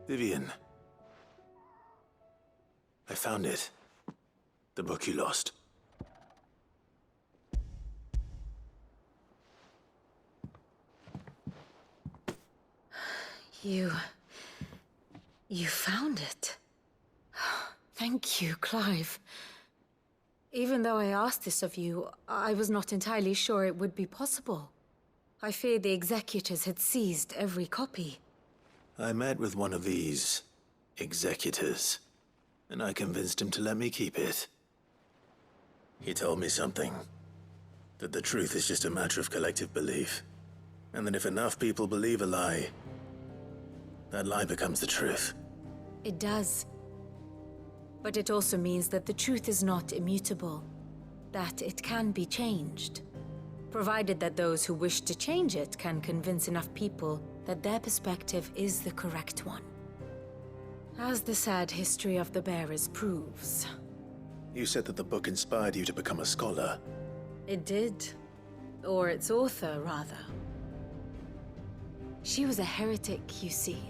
Vivian. I found it. The book you lost. You found it. Thank you, Clive. Even though I asked this of you, I was not entirely sure it would be possible. I feared the executors had seized every copy. I met with one of these executors, and I convinced him to let me keep it. He told me something. That the truth is just a matter of collective belief. And that if enough people believe a lie, that lie becomes the truth. It does. But it also means that the truth is not immutable. That it can be changed. Provided that those who wish to change it can convince enough people that their perspective is the correct one. As the sad history of the bearers proves. You said that the book inspired you to become a scholar. It did. Or its author, rather. She was a heretic, you see.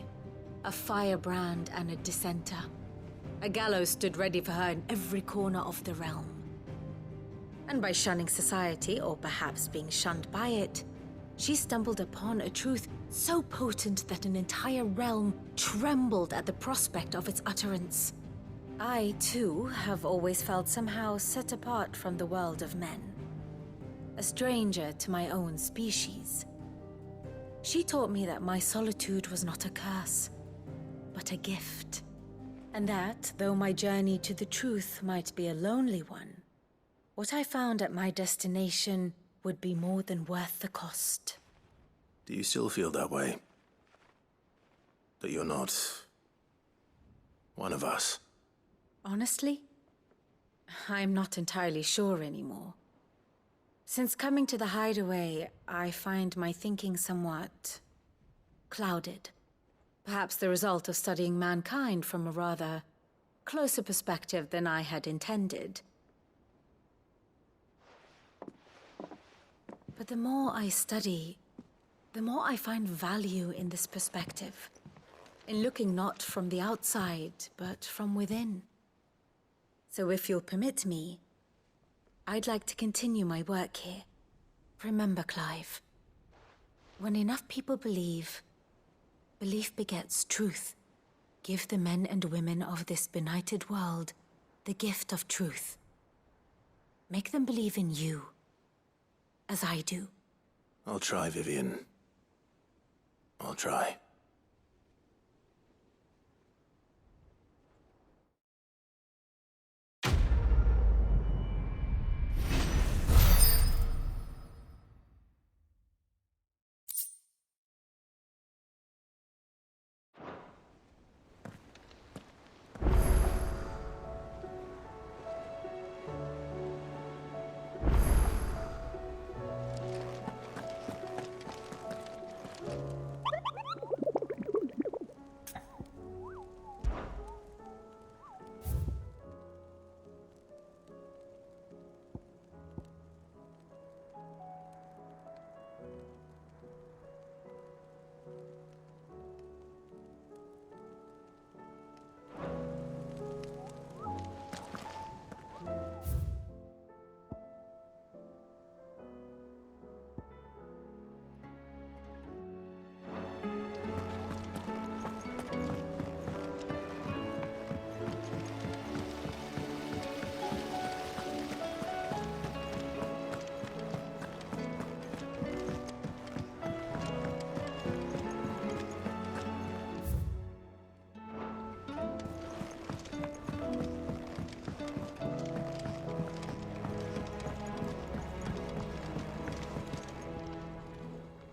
A firebrand and a dissenter. A gallows stood ready for her in every corner of the realm. And by shunning society, or perhaps being shunned by it, she stumbled upon a truth so potent that an entire realm trembled at the prospect of its utterance. I, too, have always felt somehow set apart from the world of men. A stranger to my own species. She taught me that my solitude was not a curse, but a gift. And that, though my journey to the truth might be a lonely one, what I found at my destination would be more than worth the cost. Do you still feel that way? That you're not one of us? Honestly, I'm not entirely sure anymore. Since coming to the hideaway, I find my thinking somewhat clouded. Perhaps the result of studying mankind from a rather closer perspective than I had intended. But the more I study, the more I find value in this perspective. In looking not from the outside, but from within. So if you'll permit me, I'd like to continue my work here. Remember, Clive, when enough people believe, belief begets truth. Give the men and women of this benighted world the gift of truth. Make them believe in you, as I do. I'll try, Vivian. I'll try.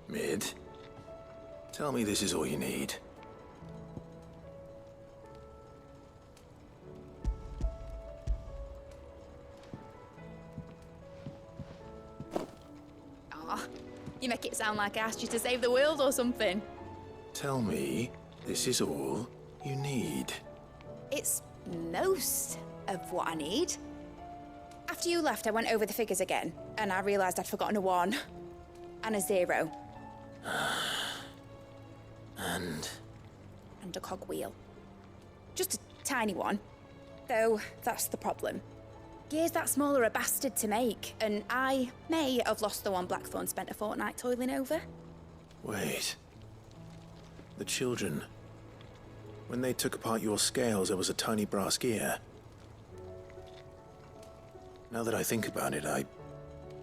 Mid, tell me this is all you need. Aw, you make it sound like I asked you to save the world or something. Tell me this is all you need. It's most of what I need. After you left, I went over the figures again, and I realised I'd forgotten a 1 and a 0. And and a cogwheel. Just a tiny one. Though, that's the problem. Gears that small are a bastard to make, and I may have lost the one Blackthorn spent a fortnight toiling over. Wait. The children. When they took apart your scales, there was a tiny brass gear. Now that I think about it,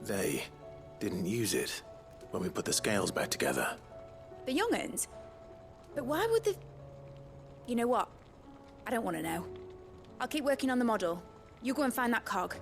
they didn't use it when we put the scales back together. The young'uns? But why would the... You know what? I don't want to know. I'll keep working on the model. You go and find that cog.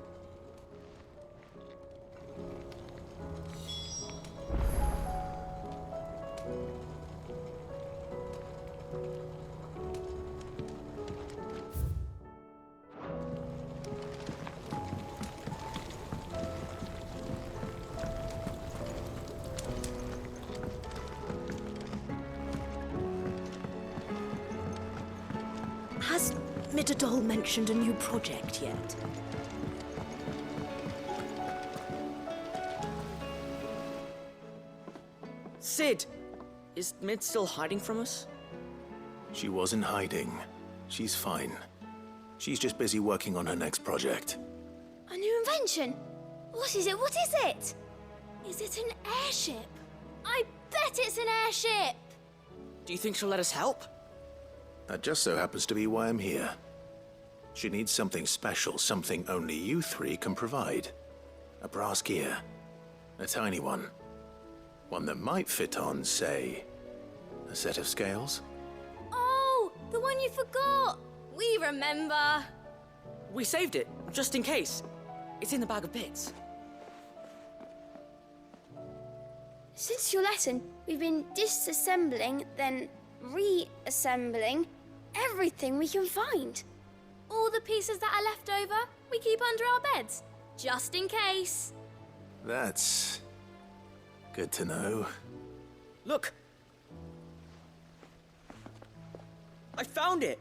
Has Midadol mentioned a new project yet? Sid! Is Mid still hiding from us? She wasn't hiding. She's fine. She's just busy working on her next project. A new invention? What is it? What is it? Is it an airship? I bet it's an airship! Do you think she'll let us help? That just so happens to be why I'm here. She needs something special, something only you three can provide. A brass gear. A tiny one. One that might fit on, say, a set of scales? Oh, the one you forgot! We remember! We saved it, just in case. It's in the bag of bits. Since your lesson, we've been disassembling, then reassembling everything we can find. All the pieces that are left over, we keep under our beds, just in case. That's good to know. Look! I found it!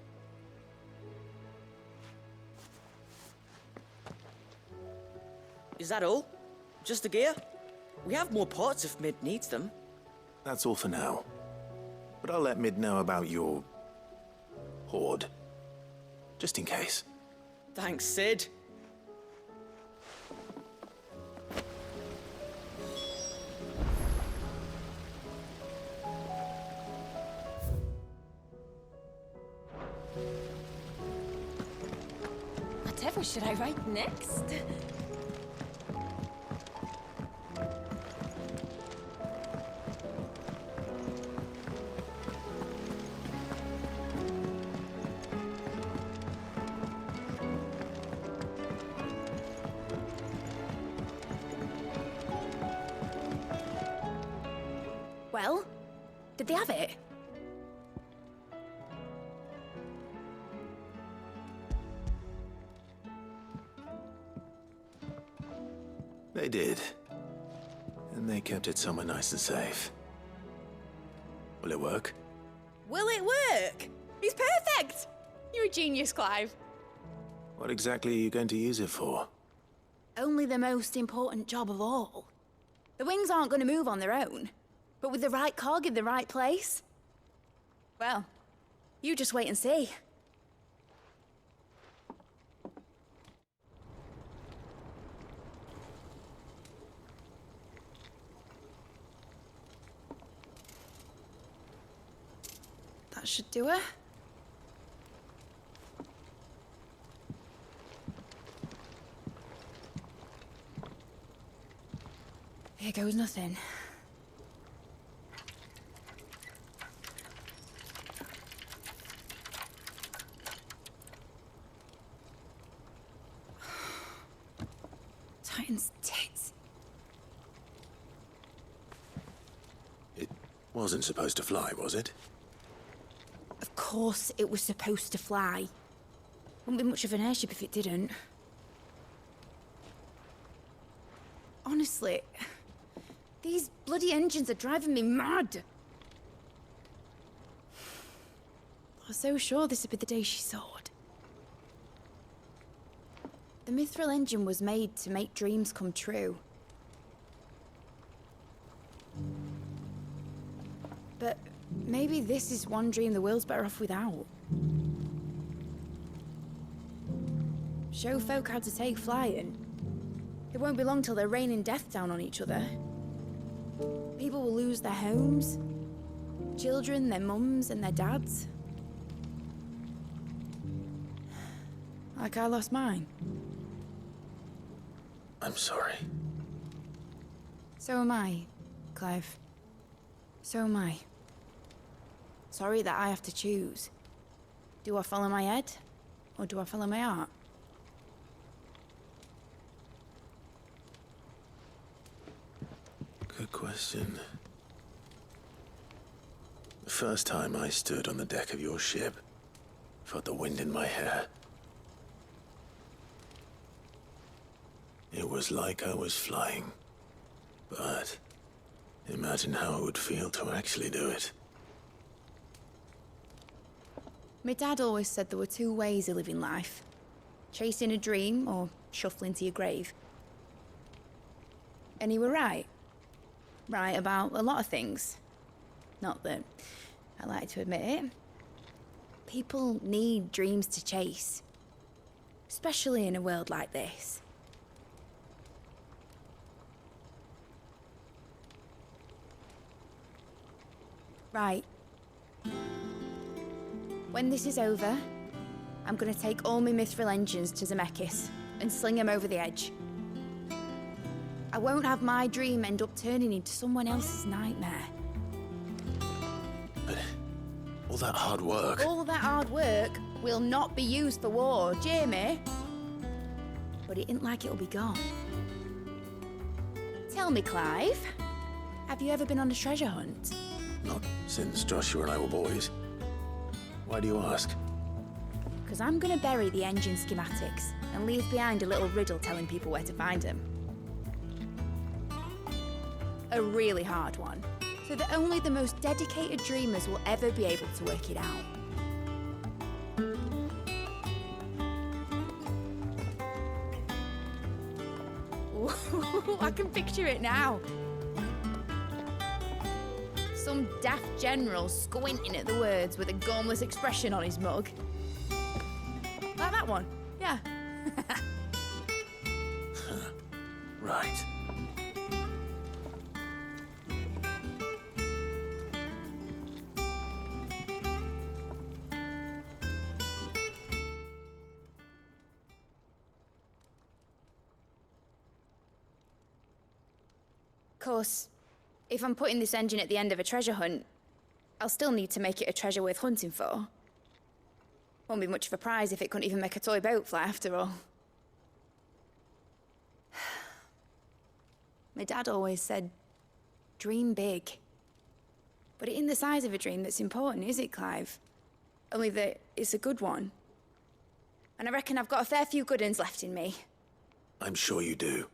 Is that all? Just the gear? We have more parts if Mid needs them. That's all for now. But I'll let Mid know about your hoard. Just in case. Thanks, Sid. Whatever should I write next? Well, did they have it? They did. And they kept it somewhere nice and safe. Will it work? Will it work? He's perfect! You're a genius, Clive. What exactly are you going to use it for? Only the most important job of all. The wings aren't going to move on their own. But with the right cog in the right place? Well, you just wait and see. That should do her. Here goes nothing. Titan's tits. It wasn't supposed to fly, was it? Of course it was supposed to fly. Wouldn't be much of an airship if it didn't. Honestly, these bloody engines are driving me mad. I was so sure this would be the day she soared. The Mithril engine was made to make dreams come true. But maybe Maybe this is one dream the world's better off without. Show folk how to take flying. It won't be long till they're raining death down on each other. People will lose their homes. Children, their mums and their dads. Like I lost mine. I'm sorry. So am I, Clive. So am I. Sorry that I have to choose. Do I follow my head, or do I follow my heart? Good question. The first time I stood on the deck of your ship, felt the wind in my hair. It was like I was flying. But imagine how it would feel to actually do it. My dad always said there were two ways of living life. Chasing a dream or shuffling to your grave. And he were right. Right about a lot of things. Not that I like to admit it. People need dreams to chase. Especially in a world like this. Right. When this is over, I'm gonna take all my mithril engines to Zemeckis and sling them over the edge. I won't have my dream end up turning into someone else's nightmare. But all that hard work... All that hard work will not be used for war, Jamie. But it ain't like it'll be gone. Tell me, Clive, have you ever been on a treasure hunt? Not since Joshua and I were boys. Why do you ask? Because I'm gonna bury the engine schematics and leave behind a little riddle telling people where to find them. A really hard one, so that only the most dedicated dreamers will ever be able to work it out. Ooh, I can picture it now. Some daft general squinting at the words with a gormless expression on his mug. Like that one, yeah. Right. Of course, if I'm putting this engine at the end of a treasure hunt, I'll still need to make it a treasure worth hunting for. Won't be much of a prize if it couldn't even make a toy boat fly after all. My dad always said, dream big. But it ain't the size of a dream that's important, is it, Clive? Only that it's a good one. And I reckon I've got a fair few good uns left in me. I'm sure you do.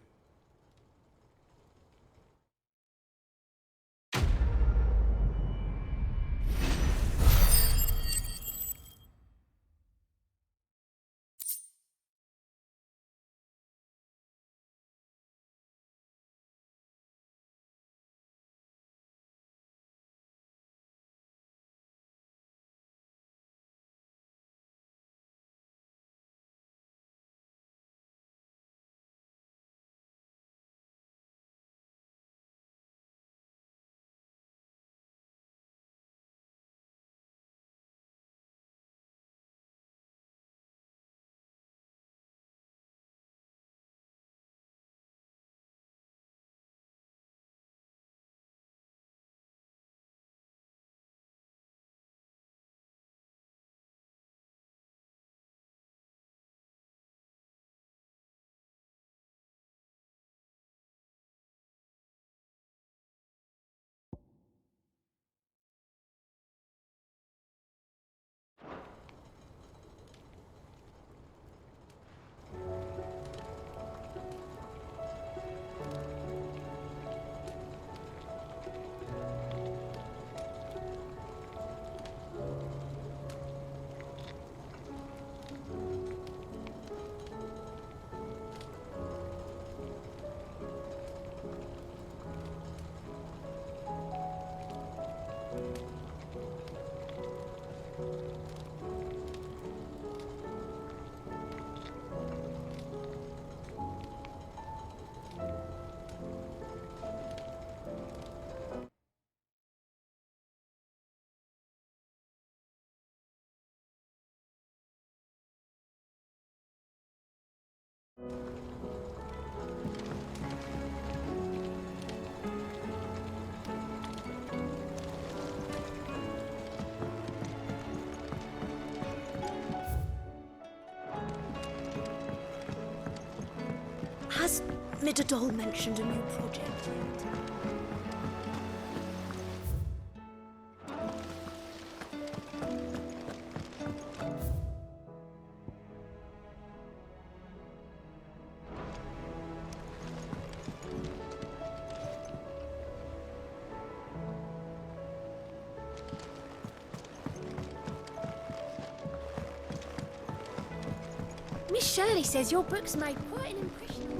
Has Midadol mentioned a new project yet? Miss Shirley says your books made quite an impression on her.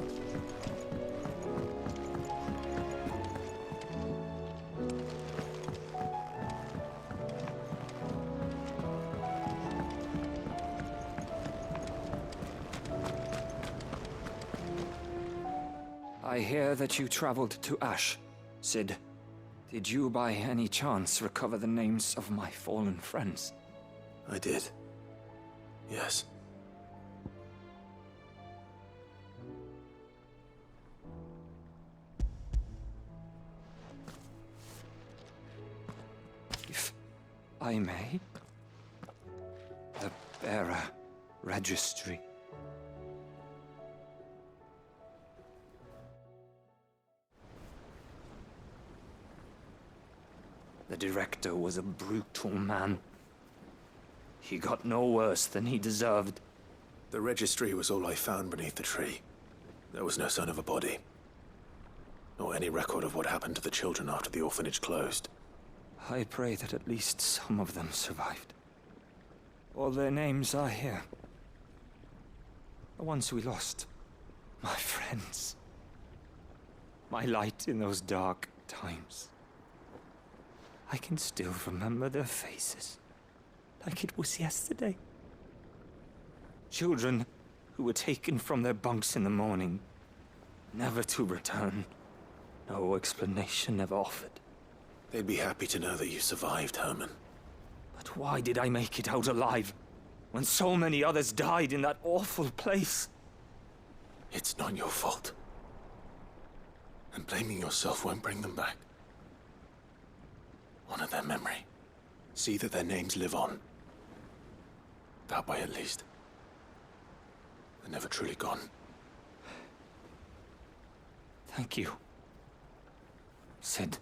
I hear that you traveled to Ash, Sid. Did you by any chance recover the names of my fallen friends? I did. Yes. If I may. The bearer registry. The director was a brutal man. He got no worse than he deserved. The registry was all I found beneath the tree. There was no sign of a body. Or any record of what happened to the children after the orphanage closed. I pray that at least some of them survived. All their names are here. The ones we lost. My friends. My light in those dark times. I can still remember their faces, like it was yesterday. Children who were taken from their bunks in the morning, never to return. No explanation ever offered. They'd be happy to know that you survived, Herman. But why did I make it out alive, when so many others died in that awful place? It's not your fault. And blaming yourself won't bring them back. Honor their memory. See that their names live on. That way, at least. They're never truly gone. Thank you. Sid,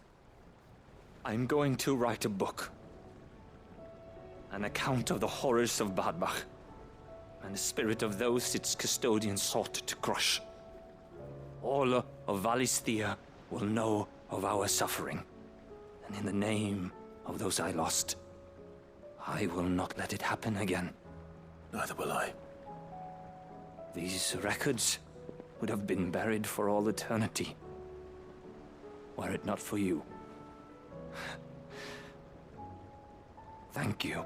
I'm going to write a book. An account of the horrors of Badbach, and the spirit of those its custodians sought to crush. All of Valisthea will know of our suffering. And in the name of those I lost, I will not let it happen again. Neither will I. These records would have been buried for all eternity, were it not for you. Thank you.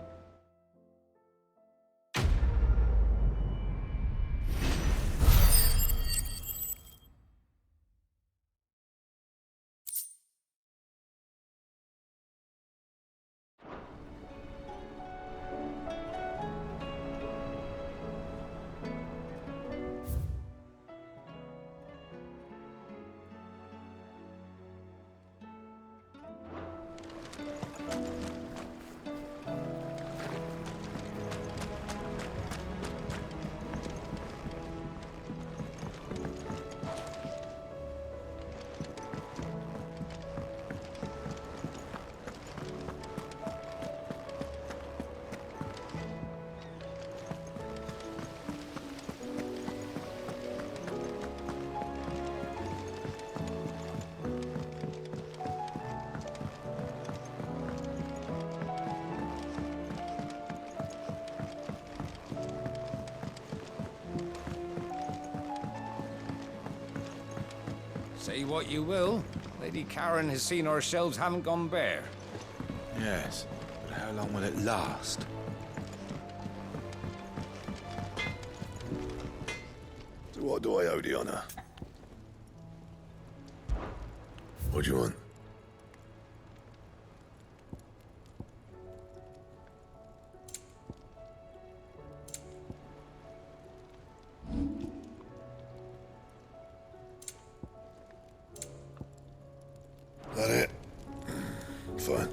Say what you will, Lady Karen has seen our shelves haven't gone bare. Yes, but how long will it last? do I owe the honor? What do you want? That it? Fine.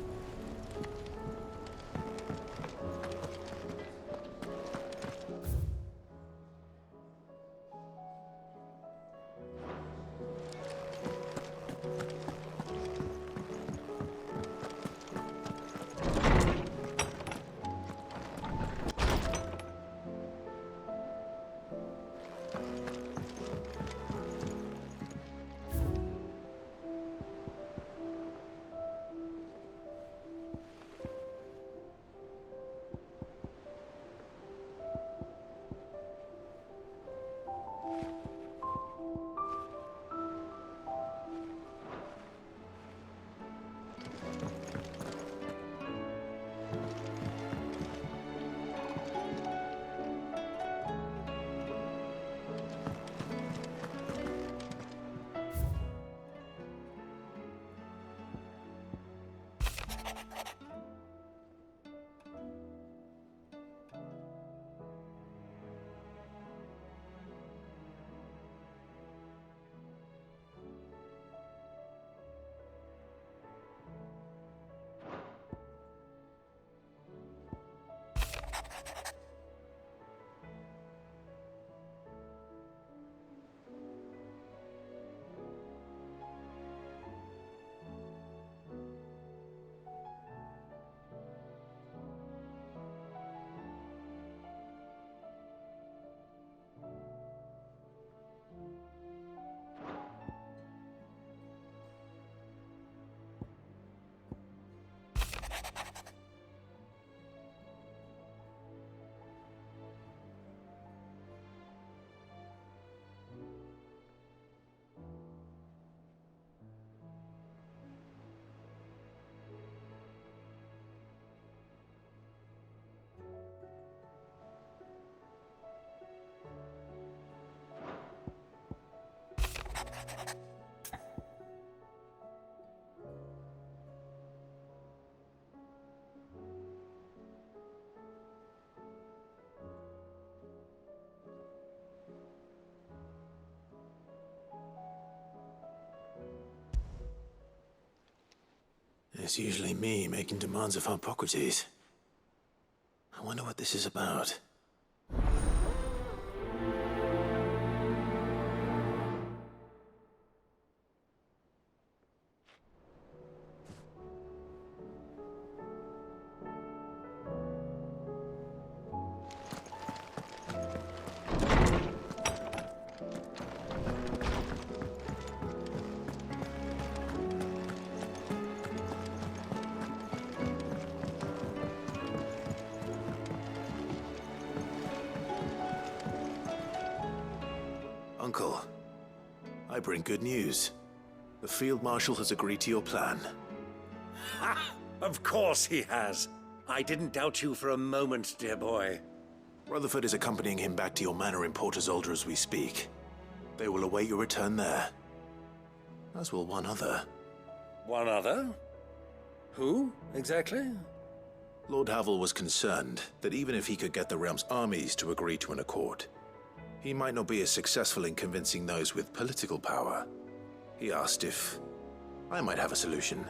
It's usually me making demands of Hippocrates. I wonder what this is about. Uncle, I bring good news. The Field Marshal has agreed to your plan. Ha! Of course he has. I didn't doubt you for a moment, dear boy. Rutherford is accompanying him back to your manor in Porter's Alder as we speak. They will await your return there. As will one other. One other? Who, exactly? Lord Havel was concerned that even if he could get the realm's armies to agree to an accord, he might not be as successful in convincing those with political power. He asked if I might have a solution,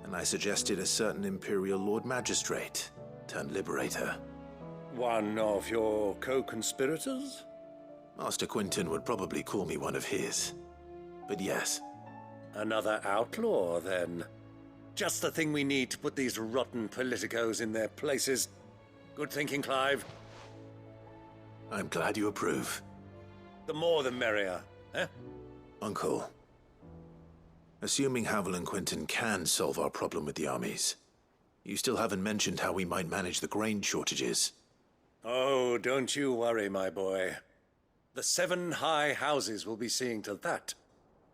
and I suggested a certain Imperial Lord Magistrate turned Liberator. One of your co-conspirators? Master Quinton would probably call me one of his, but yes. Another outlaw, then. Just the thing we need to put these rotten politicos in their places. Good thinking, Clive. I'm glad you approve. The more the merrier, eh? Uncle, assuming Havel and Quinton can solve our problem with the armies, you still haven't mentioned how we might manage the grain shortages. Oh, don't you worry, my boy. The 7 high houses will be seeing to that.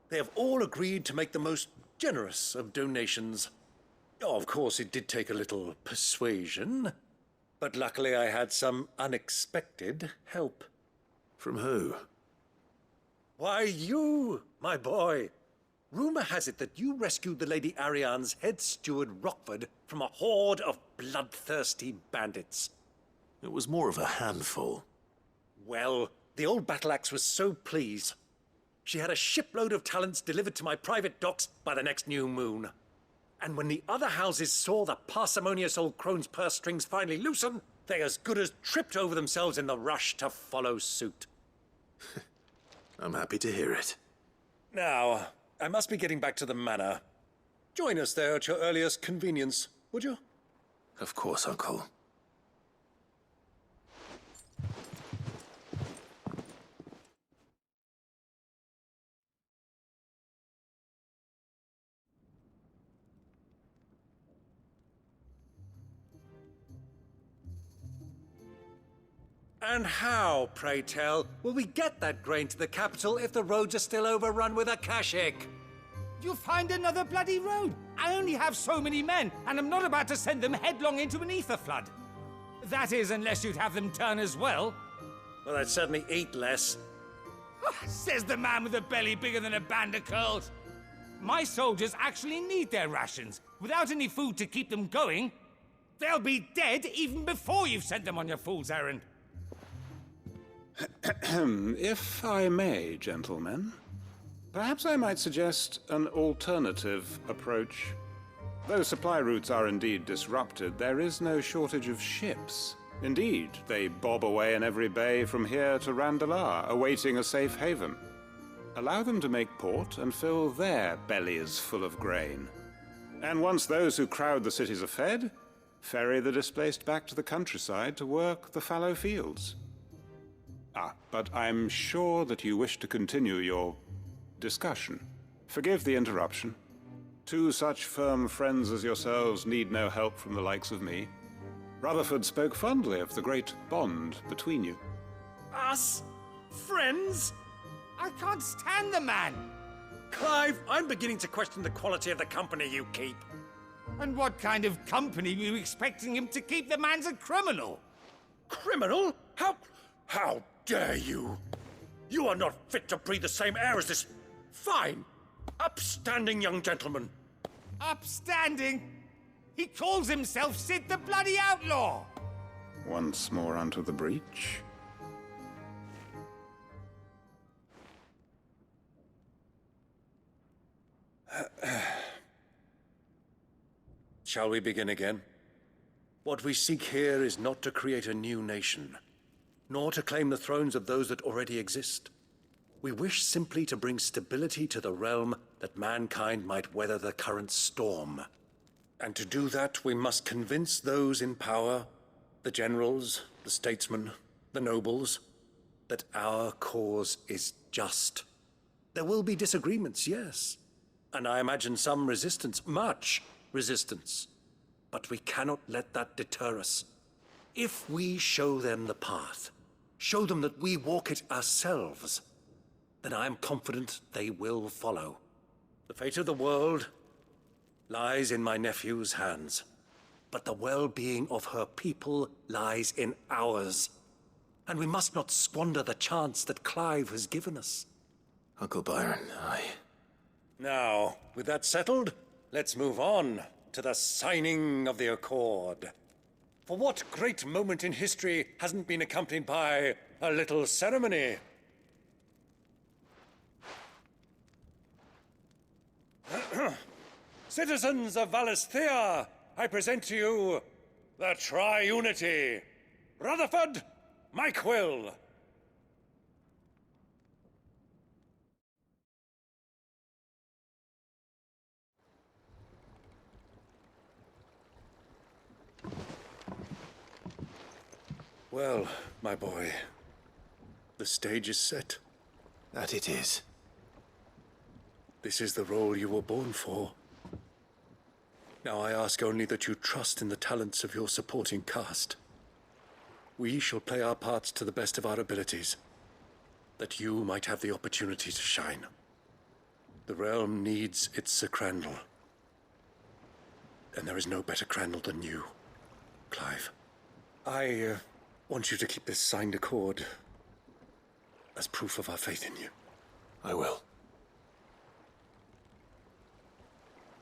They have all agreed to make the most generous of donations. Oh, of course, it did take a little persuasion, but luckily I had some unexpected help. From who? Why, you, my boy. Rumor has it that you rescued the Lady Ariane's head steward Rockford from a horde of bloodthirsty bandits. It was more of a handful. Well, the old battle axe was so pleased. She had a shipload of talents delivered to my private docks by the next new moon. And when the other houses saw the parsimonious old crone's purse strings finally loosen, they as good as tripped over themselves in the rush to follow suit. I'm happy to hear it. Now, I must be getting back to the manor. Join us there at your earliest convenience, would you? Of course, Uncle. And how, pray tell, will we get that grain to the capital if the roads are still overrun with akashic? You'll find another bloody road. I only have so many men, and I'm not about to send them headlong into an ether flood. That is, unless you'd have them turn as well. Well, I'd certainly eat less. Says the man with a belly bigger than a band of curls. My soldiers actually need their rations. Without any food to keep them going, they'll be dead even before you've sent them on your fool's errand. If I may, gentlemen, perhaps I might suggest an alternative approach. Though supply routes are indeed disrupted, there is no shortage of ships. Indeed, they bob away in every bay from here to Randalar, awaiting a safe haven. Allow them to make port and fill their bellies full of grain. And once those who crowd the cities are fed, ferry the displaced back to the countryside to work the fallow fields. But I'm sure that you wish to continue your discussion. Forgive the interruption. Two such firm friends as yourselves need no help from the likes of me. Rutherford spoke fondly of the great bond between you. Us? Friends? I can't stand the man! Clive, I'm beginning to question the quality of the company you keep. And what kind of company were you expecting him to keep? The man's a criminal! Criminal? How dare you? You are not fit to breathe the same air as this fine, upstanding young gentleman. Upstanding? He calls himself Sid the Bloody Outlaw! Once more onto the breach. Shall we begin again? What we seek here is not to create a new nation, nor to claim the thrones of those that already exist. We wish simply to bring stability to the realm that mankind might weather the current storm. And to do that, we must convince those in power, the generals, the statesmen, the nobles, that our cause is just. There will be disagreements, yes, and I imagine some resistance, much resistance. But we cannot let that deter us. If we show them the path, show them that we walk it ourselves, then I am confident they will follow. The fate of the world lies in my nephew's hands, but the well-being of her people lies in ours. And we must not squander the chance that Clive has given us. Uncle Byron, Now, with that settled, let's move on to the signing of the Accord. For what great moment in history hasn't been accompanied by a little ceremony? Citizens of Valisthea, I present to you the Tri-Unity. Rutherford, Mike Will. Well, my boy, the stage is set. that it is. This is the role you were born for. Now I ask only that you trust in the talents of your supporting cast. We shall play our parts to the best of our abilities, that you might have the opportunity to shine. The realm needs its Sir Crandall. And there is no better Crandall than you, Clive. I want you to keep this signed accord as proof of our faith in you. I will.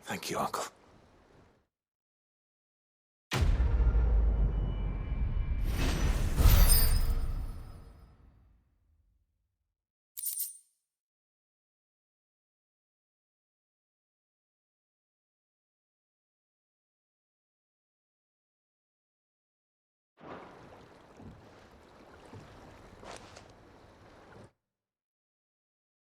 Thank you, Uncle.